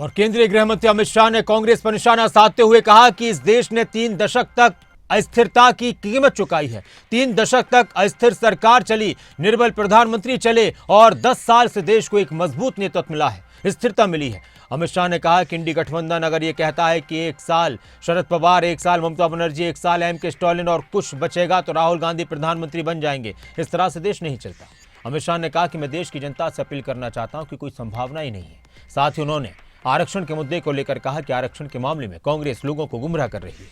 और केंद्रीय गृह मंत्री अमित शाह ने कांग्रेस पर निशाना साधते हुए कहा कि इस देश ने 3 दशक तक अस्थिरता की कीमत चुकाई है। 3 दशक तक अस्थिर सरकार चली, निर्बल प्रधानमंत्री चले और 10 साल से देश को एक मजबूत नेतृत्व मिला है, स्थिरता मिली है। अमित शाह ने कहा कि इंडी गठबंधन अगर ये कहता है कि 1 साल शरद पवार, 1 साल ममता बनर्जी, 1 साल एम.के. स्टालिन और कुछ बचेगा तो राहुल गांधी प्रधानमंत्री बन जाएंगे, इस तरह से देश नहीं चलता। अमित शाह ने कहा कि मैं देश की जनता से अपील करना चाहता हूं कि कोई संभावना ही नहीं है। साथ ही उन्होंने आरक्षण के मुद्दे को लेकर कहा कि आरक्षण के मामले में कांग्रेस लोगों को गुमराह कर रही है।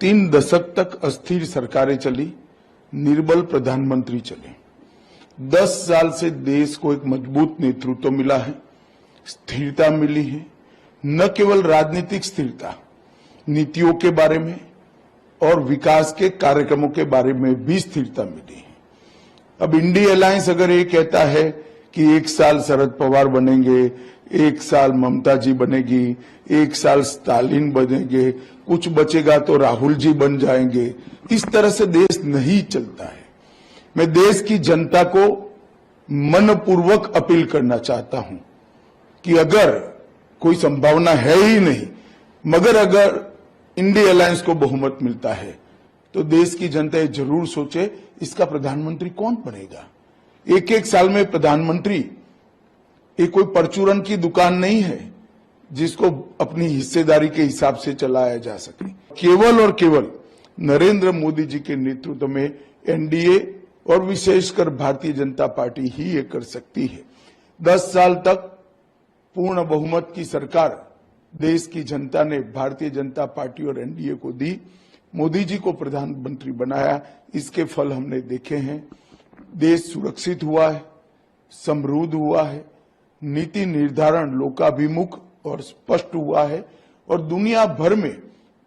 3 दशक तक अस्थिर सरकारें चली, निर्बल प्रधानमंत्री चले। 10 साल से देश को एक मजबूत नेतृत्व मिला है, स्थिरता मिली है। न केवल राजनीतिक स्थिरता, नीतियों के बारे में और विकास के कार्यक्रमों के बारे में भी स्थिरता मिली है। अब इंडी अलायंस अगर ये कहता है कि 1 साल शरद पवार बनेंगे, 1 साल ममता जी बनेगी, 1 साल स्टालिन बनेंगे, कुछ बचेगा तो राहुल जी बन जाएंगे, इस तरह से देश नहीं चलता है। मैं देश की जनता को मनपूर्वक अपील करना चाहता हूं कि अगर कोई संभावना है ही नहीं, मगर अगर इंडी अलायंस को बहुमत मिलता है तो देश की जनता ये जरूर सोचे इसका प्रधानमंत्री कौन बनेगा। 1-1 साल में प्रधानमंत्री ये कोई परचूरन की दुकान नहीं है जिसको अपनी हिस्सेदारी के हिसाब से चलाया जा सके। केवल और केवल नरेंद्र मोदी जी के नेतृत्व में एनडीए और विशेषकर भारतीय जनता पार्टी ही ये कर सकती है। 10 साल तक पूर्ण बहुमत की सरकार देश की जनता ने भारतीय जनता पार्टी और एनडीए को दी, मोदी जी को प्रधानमंत्री बनाया, इसके फल हमने देखे हैं। देश सुरक्षित हुआ है, समृद्ध हुआ है, नीति निर्धारण लोकाभिमुख और स्पष्ट हुआ है और दुनिया भर में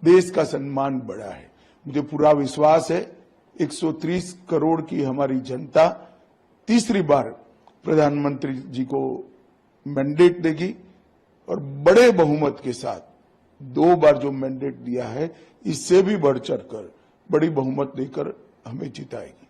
देश का सम्मान बढ़ा है। मुझे पूरा विश्वास है 130 करोड़ की हमारी जनता तीसरी बार प्रधानमंत्री जी को मैंडेट देगी और बड़े बहुमत के साथ 2 बार जो मैंडेट दिया है इससे भी बढ़ चढ़कर बड़ी बहुमत देकर हमें जिताएगी।